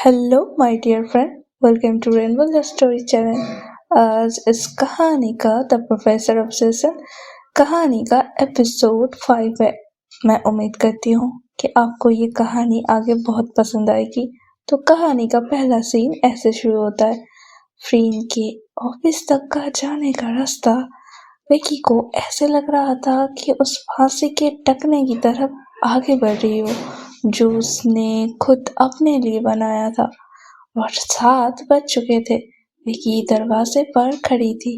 Hello my dear friend, welcome to rainbow the story channel. आज इस कहानी का द प्रोफेसर ऑब्सेशन कहानी का एपिसोड 5 है। मैं उम्मीद करती हूँ कि आपको ये कहानी आगे बहुत पसंद आएगी। तो कहानी का पहला सीन ऐसे शुरू होता है। फ्रीन के ऑफिस तक का जाने का रास्ता विकी को ऐसे लग रहा था कि उस फांसी के टकने की तरफ आगे बढ़ रही हो जो उसने खुद अपने लिए बनाया था। और 7 बज चुके थे। विकी दरवाजे पर खड़ी थी।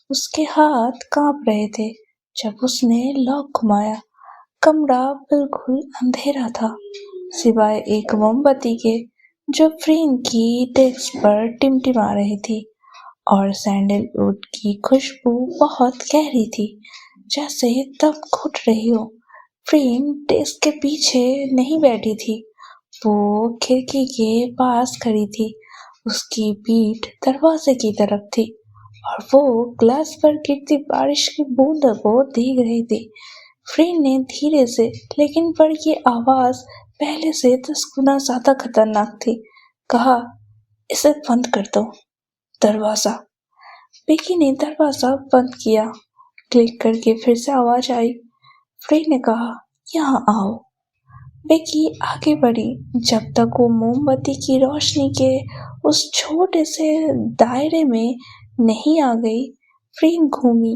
उसके हाथ कांप रहे थे जब उसने लॉक घुमाया। कमरा बिल्कुल अंधेरा था, सिवाय एक मोमबत्ती के जो फ्रीन की डेस्क पर टिमटिमा रही थी। और सैंडलवुड की खुशबू बहुत गहरी थी, जैसे दम घुट रही हो। फ्रीन डेस्क के पीछे नहीं बैठी थी, वो खिड़की के पास खड़ी थी। उसकी पीठ दरवाजे की तरफ थी और वो ग्लास पर गिरती बारिश की बूंदों को देख रही थी। फ्रीन ने धीरे से, लेकिन पर ये आवाज पहले से 10 गुना ज्यादा खतरनाक थी, कहा, इसे बंद कर दो। दरवाजा। विकी ने दरवाजा बंद किया। क्लिक करके फिर से आवाज आई। फ्रेड ने कहा, यहाँ आओ। विकी आगे बढ़ी। जब तक वो मोमबत्ती की रोशनी के उस छोटे से दायरे में नहीं आ गई, फ्रेड घूमी।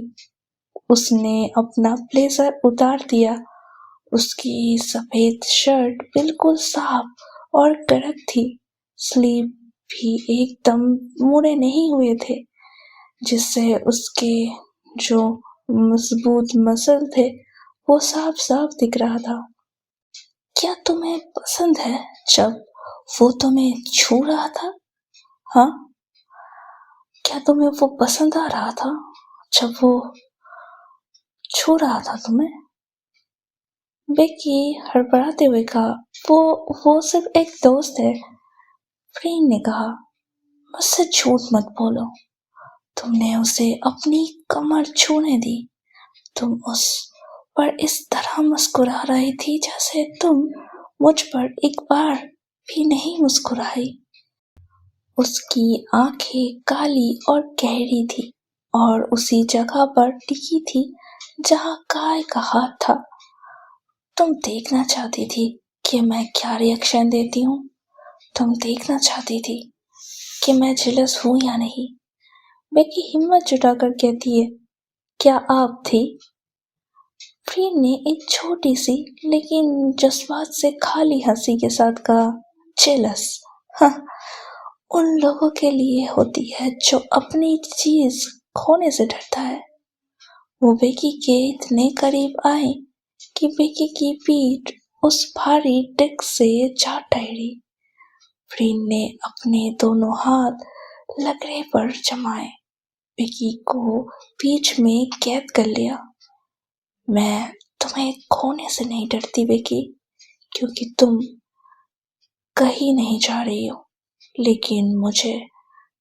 उसने अपना ब्लेजर उतार दिया। उसकी सफेद शर्ट बिल्कुल साफ और कड़क थी। स्लीव भी एकदम मुड़े नहीं हुए थे, जिससे उसके जो मजबूत मसल थे वो साफ साफ दिख रहा था। क्या तुम्हें पसंद है जब वो तुम्हें छू रहा था? हाँ, क्या तुम्हें वो पसंद आ रहा था जब वो छू रहा था तुम्हें? बेकी हड़बड़ाते हुए कहा, वो सिर्फ एक दोस्त है। फ्रेंड ने कहा, मुझसे झूठ मत बोलो। तुमने उसे अपनी कमर छूने दी। तुम उस पर इस तरह मुस्कुरा रही थी जैसे तुम मुझ पर एक बार भी नहीं मुस्कुराई। उसकी आंखें काली और गहरी थी और उसी जगह पर टिकी थी जहां काय का हाथ था। तुम देखना चाहती थी कि मैं क्या रिएक्शन देती हूँ। तुम देखना चाहती थी कि मैं जेलस हूँ या नहीं। बेकी हिम्मत जुटाकर कहती है, क्या आप थी? फ्रीन ने एक छोटी सी लेकिन जज्बात से खाली हंसी के साथ कहा, जेलस? हाँ, उन लोगों के लिए होती है जो अपनी चीज खोने से डरता है। वो बेकी के इतने करीब आए कि बेकी की पीठ उस भारी डेस्क से जा ठहरी। फ्रीन ने अपने दोनों हाथ लकड़े पर जमाए, बेकी को बीच में कैद कर लिया। मैं तुम्हें खोने से नहीं डरती बेकी, क्योंकि तुम कहीं नहीं जा रही हो। लेकिन मुझे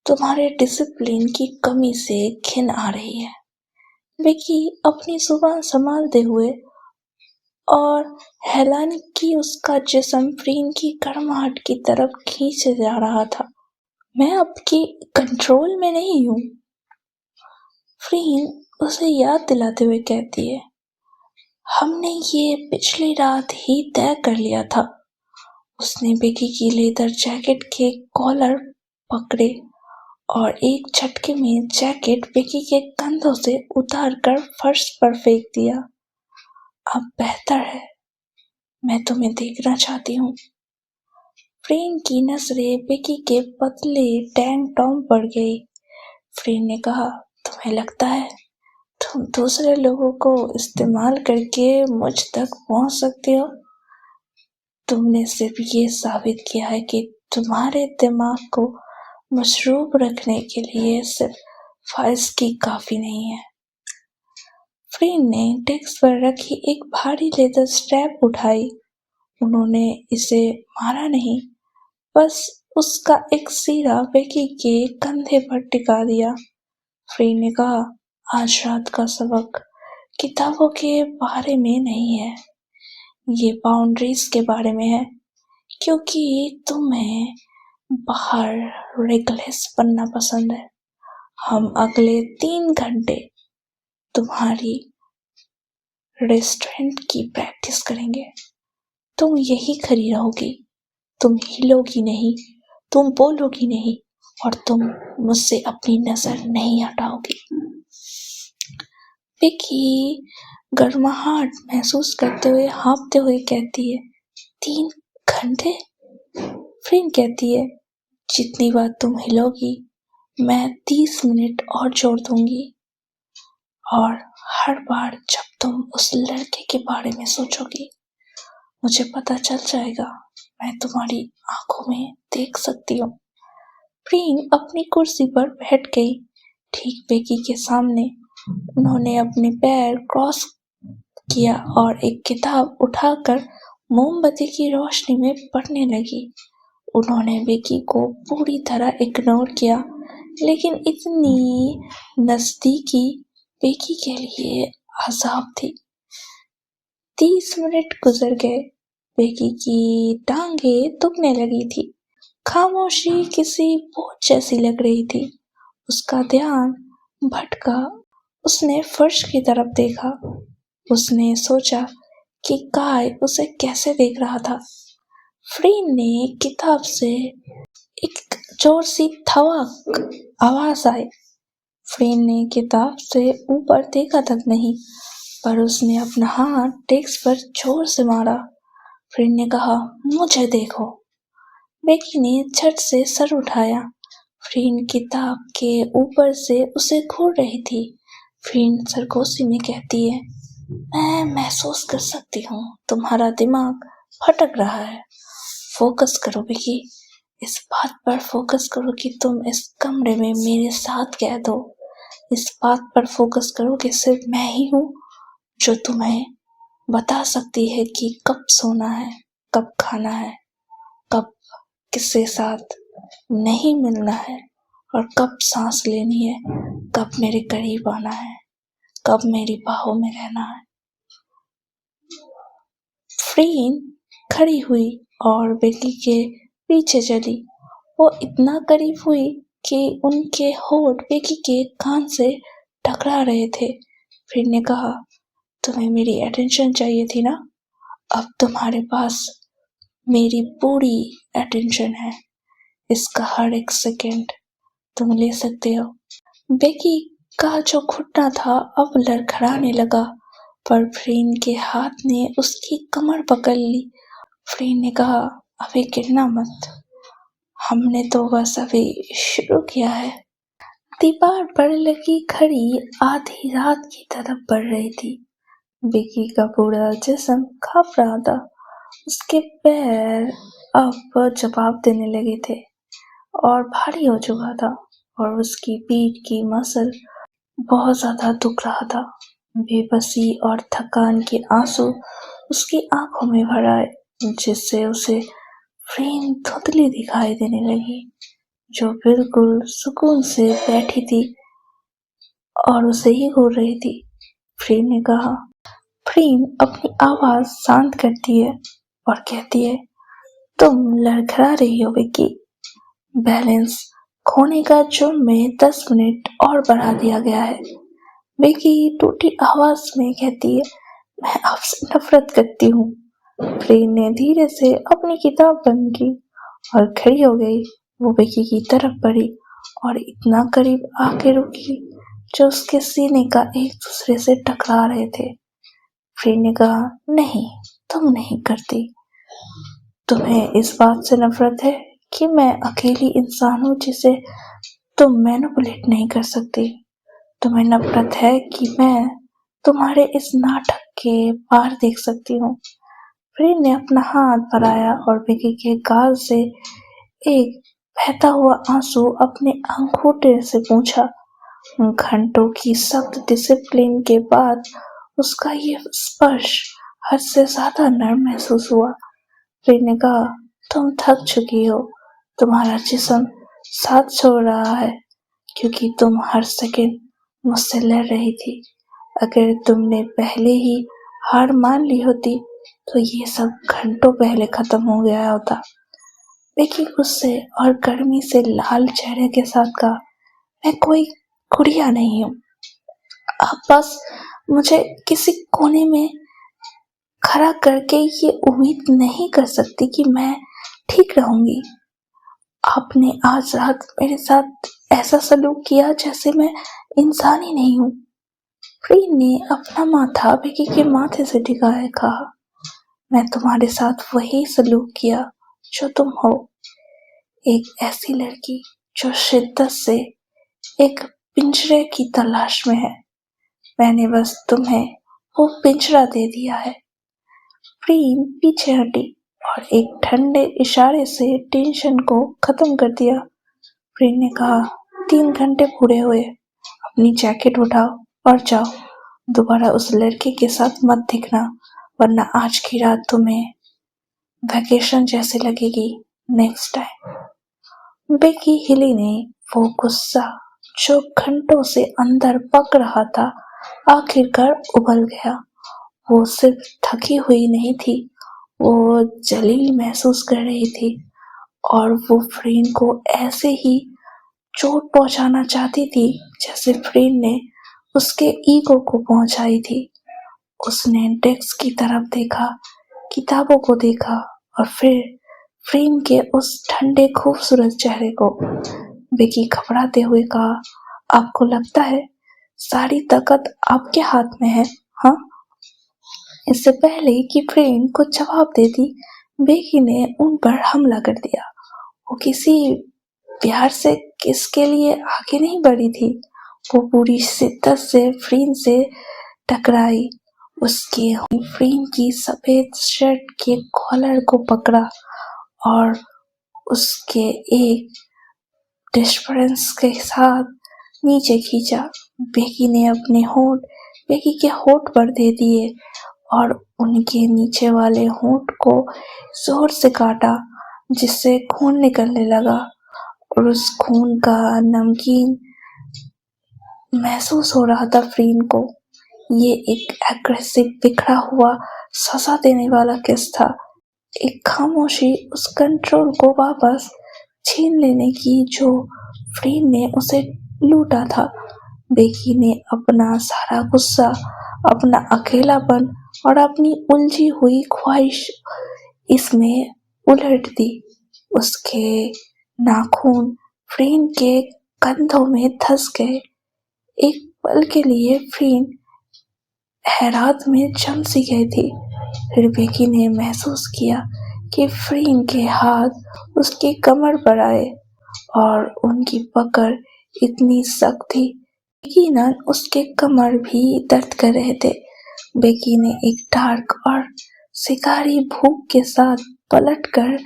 तुम्हारे डिसिप्लिन की कमी से घिन आ रही है। बेकी अपनी जुबान संभालते हुए और हेलानी की उसका जिस्म फ्रीन की गर्माहट की तरफ खींचे जा रहा था। मैं आपकी कंट्रोल में नहीं हूँ, फ्रीन उसे याद दिलाते हुए कहती है। हमने ये पिछली रात ही तय कर लिया था। उसने बेकी की लेदर जैकेट के कॉलर पकड़े और एक झटके में जैकेट बेकी के कंधों से उतारकर फर्श पर फेंक दिया। अब बेहतर है, मैं तुम्हें देखना चाहती हूँ। फ्रेन की नजरें बेकी के पतले टैंक टॉप पर गई। फ्रेन ने कहा, तुम्हें लगता है तुम दूसरे लोगों को इस्तेमाल करके मुझ तक पहुंच सकते हो? तुमने सिर्फ ये साबित किया है कि तुम्हारे दिमाग को मशरूब रखने के लिए सिर्फ फाइस्की काफी नहीं है। फ्रेन ने डेस्क पर रखी एक भारी लेदर स्ट्रैप उठाई। उन्होंने इसे मारा नहीं, बस उसका एक सिरा बेकी के कंधे पर टिका दिया। फ्रेन ने कहा, आज रात का सबक किताबों के बारे में नहीं है, ये बाउंड्रीज के बारे में है। क्योंकि तुम्हें बाहर रेगुलर्स बनना पसंद है। हम अगले 3 घंटे तुम्हारी रेस्टोरेंट की प्रैक्टिस करेंगे। तुम यही खड़ी रहोगी, तुम हिलोगी नहीं, तुम बोलोगी नहीं और तुम मुझसे अपनी नजर नहीं हटाओगी। विकी गर्माहट महसूस करते हुए हाँफते हुए कहती है, 3 घंटे? फ्रेंड कहती है, जितनी बार तुम हिलोगी मैं 30 मिनट और जोड़ दूंगी। और हर बार जब तुम उस लड़के के बारे में सोचोगी मुझे पता चल जाएगा, मैं तुम्हारी आंखों में देख सकती हूँ। प्रीन अपनी कुर्सी पर बैठ गई, ठीक बेकी के सामने। उन्होंने अपने पैर क्रॉस किया और एक किताब उठाकर मोमबत्ती की रोशनी में पढ़ने लगी। उन्होंने बेकी को पूरी तरह इग्नोर किया, लेकिन इतनी नजदीकी बेकी के लिए अजाब थी। 30 मिनट गुजर गए। बेकी की टांगें दुखने लगी थी। खामोशी किसी बोझ जैसी लग रही थी। उसका ध्यान भटका। उसने फर्श की तरफ देखा। उसने सोचा कि काय उसे कैसे देख रहा था। फ्रीन ने किताब से एक जोर सी थवाक आवाज आई। फ्रीन ने किताब से ऊपर देखा तक नहीं, पर उसने अपना हाथ डेस्क पर जोर से मारा। फ्रीन ने कहा, मुझे देखो। बेकी ने झट से सर उठाया। फ्रीन किताब के ऊपर से उसे घूर रही थी। फ्रीन सरगोशी में कहती है, मैं महसूस कर सकती हूँ तुम्हारा दिमाग भटक रहा है। फोकस करो बेकी, इस बात पर फोकस करो कि तुम इस कमरे में मेरे साथ कैद हो। इस बात पर फोकस करो कि सिर्फ मैं ही हूँ जो तुम्हें बता सकती है कि कब सोना है, कब खाना है, कब किसके साथ नहीं मिलना है और कब सांस लेनी है, कब मेरे करीब आना है, कब मेरी बाहों में रहना है। फ्रीन खड़ी हुई और बेकी के पीछे चली। वो इतना करीब हुई कि उनके होंठ बेकी के कान से टकरा रहे थे। फ्रीन ने कहा, तुम्हें मेरी अटेंशन चाहिए थी ना? अब तुम्हारे पास मेरी पूरी अटेंशन है। इसका हर एक सेकंड तुम ले सकते हो। बेकी का जो घुटना था अब लड़खड़ाने लगा, पर फ्रीन के हाथ ने उसकी कमर पकड़ ली। फ्रीन ने कहा, अभी गिरना मत, हमने तो बस अभी शुरू किया है। दीवार पर लगी घड़ी आधी रात की तरफ बढ़ रही थी। बेकी का पूरा जिस्म कांप रहा था। उसके पैर अब जवाब देने लगे थे और भारी हो चुका था और उसकी पीठ की मसल बहुत ज्यादा दुख रहा था। बेबसी और थकान के आंसू उसकी आंखों में भर आए, जिससे उसे फ्रेम धुंधली दिखाई देने लगी, जो बिल्कुल सुकून से बैठी थी और उसे ही घूर रही थी। फ्रेम ने कहा, फ्रेम अपनी आवाज शांत करती है और कहती है, तुम लड़खड़ा रही हो विक्की। बैलेंस खोने का जुर्म में 10 मिनट और बढ़ा दिया गया है। विक्की टूटी आवाज में कहती है, मैं आपसे नफरत करती हूँ। फ्रेम ने धीरे से अपनी किताब बंद की और खड़ी हो गई। वो विक्की की तरफ बढ़ी और इतना करीब आके रुकी जो उसके सीने का एक दूसरे से टकरा रहे थे। फ्रेम ने कहा, नहीं, तुम नहीं करती। तुम्हें इस बात से नफरत है कि मैं अकेली इंसान हूँ जिसे तुम मैनिपुलेट नहीं कर सकती। तुम्हें नफरत है कि मैं तुम्हारे इस नाटक के पार देख सकती हूँ। फ्रेम ने अपना हाथ बढ़ाया और विक्की के गाल से एक बहता हुआ आंसू अपने अंगूठे से पूछा। घंटों की सख्त डिसिप्लिन के बाद उसका ये स्पर्श हद से ज्यादा नर्म महसूस हुआ। फ्रेम ने कहा, तुम थक चुकी हो, तुम्हारा जिस्म साथ छोड़ रहा है क्योंकि तुम हर सेकंड मुझसे लड़ रही थी। अगर तुमने पहले ही हार मान ली होती तो ये सब घंटों पहले खत्म हो गया होता। बेकी गुस्से और गर्मी से लाल चेहरे के साथ कहा, मैं कोई गुड़िया नहीं हूँ। आप बस मुझे किसी कोने में खड़ा करके ये उम्मीद नहीं कर सकती कि मैं ठीक रहूंगी। आपने आज रात मेरे साथ ऐसा सलूक किया जैसे मैं इंसान ही नहीं हूँ। फ्रीन ने अपना माथा बेकी के माथे से टिकाए कहा, मैं तुम्हारे साथ वही सलूक किया जो तुम हो, एक ऐसी लड़की जो शिद्दत से एक पिंजरे की तलाश में है। मैंने बस तुम्हें वो पिंजरा दे दिया है। फ्रीन पीछे हटी और एक ठंडे इशारे से टेंशन को खत्म कर दिया। फ्रीन ने कहा, 3 घंटे पूरे हुए, अपनी जैकेट उठाओ और जाओ। दोबारा उस लड़के के साथ मत दिखना, वरना आज की रात तुम्हें वैकेशन जैसे लगेगी नेक्स्ट टाइम। बेकी हिली नहीं। वो गुस्सा जो घंटों से अंदर पक रहा था आखिरकार उबल गया। वो सिर्फ थकी हुई नहीं थी, वो जलील महसूस कर रही थी और वो फ्रीन को ऐसे ही चोट पहुंचाना चाहती थी जैसे फ्रीन ने उसके ईगो को पहुंचाई थी। उसने डेस्क की तरफ देखा, किताबों को देखा और फिर फ्रीन के उस ठंडे खूबसूरत चेहरे को। बेकी घबराते हुए कहा, आपको लगता है सारी ताकत आपके हाथ में है, हाँ? इससे पहले कि फ्रीन को जवाब देती, बेकी ने उन पर हमला कर दिया। वो किसी प्यार से किसके लिए आगे नहीं बढ़ी थी। वो पूरी शिद्दत से फ्रीन से टकराई, उसके फ्रीन की सफेद शर्ट के कॉलर को पकड़ा और उसके एक डिस्परेंस के साथ नीचे खींचा। बेकी ने अपने होंठ बेकी के होंठ पर दे दिए और उनके नीचे वाले होंठ को जोर से काटा, जिससे खून निकलने लगा और उस खून का नमकीन महसूस हो रहा था फ्रीन को। ये एक एग्रेसिव, बिखरा हुआ, सजा देने वाला किस था। एक खामोशी उस कंट्रोल को वापस छीन लेने की जो फ्रीन ने उसे लूटा था। बेकी ने अपना सारा गुस्सा, अपना अकेलापन और अपनी उलझी हुई ख्वाहिश इसमें उलट दी। उसके नाखून फ्रीन के कंधों में धंस गए। एक पल के लिए फ्रीन हैरात में जम सी गई थी। फिर बेकी ने महसूस किया कि फ्रीन के हाथ उसकी कमर पर आए और उनकी पकड़ इतनी सख्त थी, यकीनन उसके कमर भी दर्द कर रहे थे। बेकी ने एक डार्क और शिकारी भूख के साथ पलटकर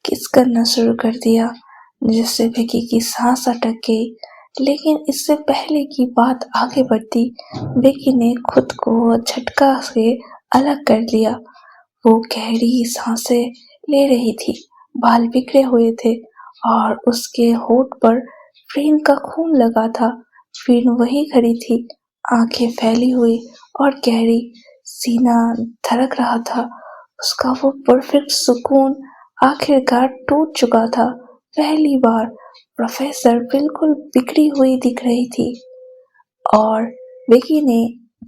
किस करना शुरू कर दिया, जिससे बेकी की सांस अटक गई। लेकिन इससे पहले कि बात आगे बढ़ती, बेकी ने खुद को झटका से अलग कर लिया। वो गहरी सांसें ले रही थी, बाल बिखरे हुए थे और उसके होठ पर फ्रीन का खून लगा था। फ्रीन वही खड़ी थी, आंखें फैली हुई और गहरी, सीना धड़क रहा था। उसका वो परफेक्ट सुकून आखिरकार टूट चुका था। पहली बार प्रोफेसर बिल्कुल बिगड़ी हुई दिख रही थी और बेकी ने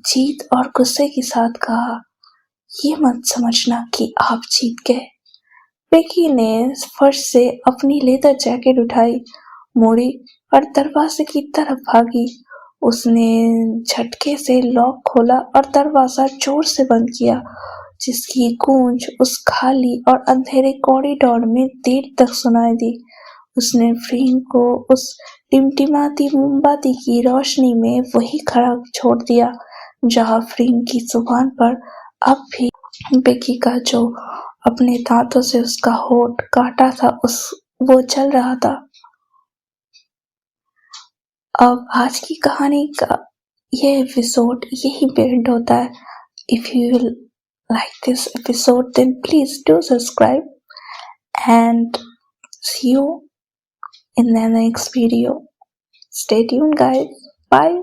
जीत और गुस्से के साथ कहा, ये मत समझना कि आप जीत गए। बेकी ने फर्श से अपनी लेदर जैकेट उठाई, मोड़ी और दरवाजे की तरफ भागी। उसने झटके से लॉक खोला और दरवाजा जोर से बंद किया, जिसकी गूंज उस खाली और अंधेरे कॉरिडोर में देर तक सुनाई दी। उसने फ्रीन को उस टिमटिमाती मोमबत्ती की रोशनी में वही खड़ा छोड़ दिया जहां फ्रीन की जुबान पर अब भी बेकी का जो अपने दांतों से उसका होठ काटा था वो चल रहा था। अब आज की कहानी का ये एपिसोड यही पे एंड होता है। If you like this episode, then please do subscribe and see you in the next video. Stay tuned, guys. Bye.